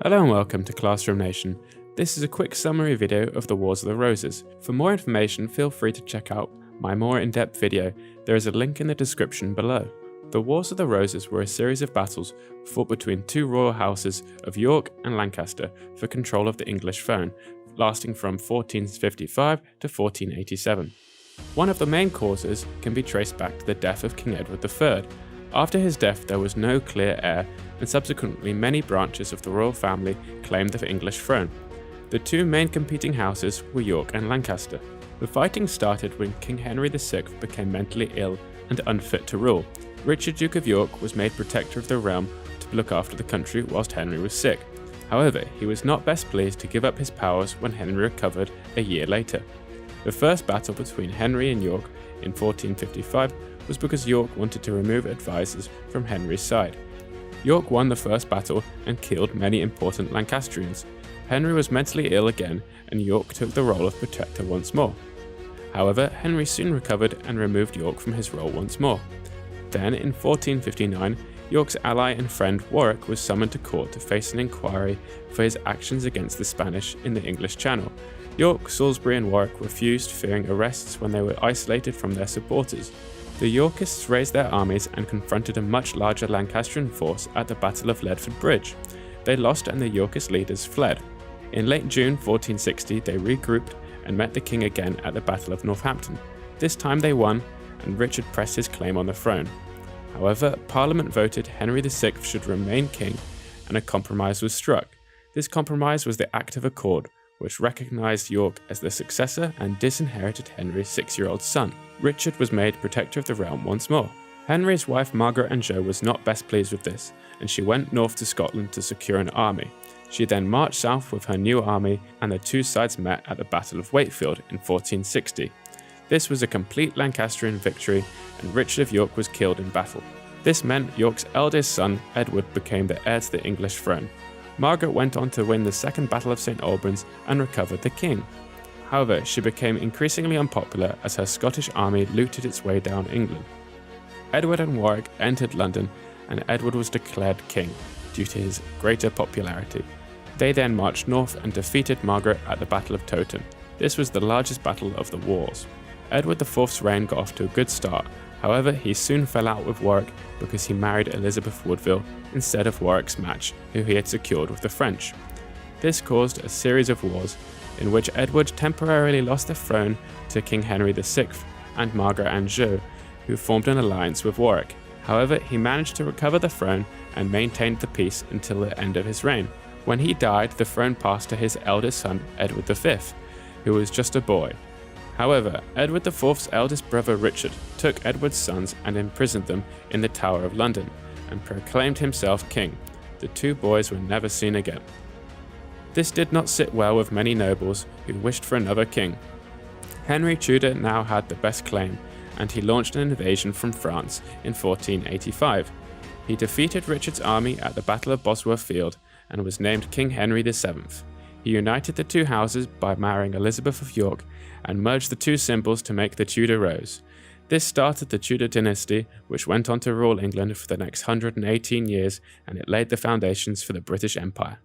Hello and welcome to Classroom Nation. This is a quick summary video of the Wars of the Roses. For more information, feel free to check out my more in-depth video. There is a link in the description below. The Wars of the Roses were a series of battles fought between two royal houses of York and Lancaster for control of the English throne, lasting from 1455 to 1487. One of the main causes can be traced back to the death of King Edward III. After his death, there was no clear heir, and subsequently many branches of the royal family claimed the English throne. The two main competing houses were York and Lancaster. The fighting started when King Henry VI became mentally ill and unfit to rule. Richard, Duke of York, was made protector of the realm to look after the country whilst Henry was sick. However, he was not best pleased to give up his powers when Henry recovered a year later. The first battle between Henry and York in 1455 was because York wanted to remove advisors from Henry's side. York won the first battle and killed many important Lancastrians. Henry was mentally ill again, and York took the role of protector once more. However, Henry soon recovered and removed York from his role once more. Then, in 1459, York's ally and friend Warwick was summoned to court to face an inquiry for his actions against the Spanish in the English Channel. York, Salisbury and Warwick refused, fearing arrests when they were isolated from their supporters. The Yorkists raised their armies and confronted a much larger Lancastrian force at the Battle of Ledford Bridge. They lost and the Yorkist leaders fled. In late June 1460, they regrouped and met the king again at the Battle of Northampton. This time they won, and Richard pressed his claim on the throne. However, Parliament voted Henry VI should remain king, and a compromise was struck. This compromise was the Act of Accord, which recognised York as the successor and disinherited Henry's 6-year-old son. Richard was made protector of the realm once more. Henry's wife Margaret Anjou was not best pleased with this, and she went north to Scotland to secure an army. She then marched south with her new army, and the two sides met at the Battle of Wakefield in 1460. This was a complete Lancastrian victory, and Richard of York was killed in battle. This meant York's eldest son, Edward, became the heir to the English throne. Margaret went on to win the Second Battle of St Albans and recovered the king. However, she became increasingly unpopular as her Scottish army looted its way down England. Edward and Warwick entered London, and Edward was declared king due to his greater popularity. They then marched north and defeated Margaret at the Battle of Towton. This was the largest battle of the wars. Edward IV's reign got off to a good start. However, he soon fell out with Warwick because he married Elizabeth Woodville instead of Warwick's match, who he had secured with the French. This caused a series of wars in which Edward temporarily lost the throne to King Henry VI and Margaret Anjou, who formed an alliance with Warwick. However, he managed to recover the throne and maintained the peace until the end of his reign. When he died, the throne passed to his eldest son, Edward V, who was just a boy. However, Edward IV's eldest brother Richard took Edward's sons and imprisoned them in the Tower of London, and proclaimed himself king. The two boys were never seen again. This did not sit well with many nobles who wished for another king. Henry Tudor now had the best claim, and he launched an invasion from France in 1485. He defeated Richard's army at the Battle of Bosworth Field and was named King Henry VII. He united the two houses by marrying Elizabeth of York and merged the two symbols to make the Tudor rose. This started the Tudor dynasty, which went on to rule England for the next 118 years, and it laid the foundations for the British Empire.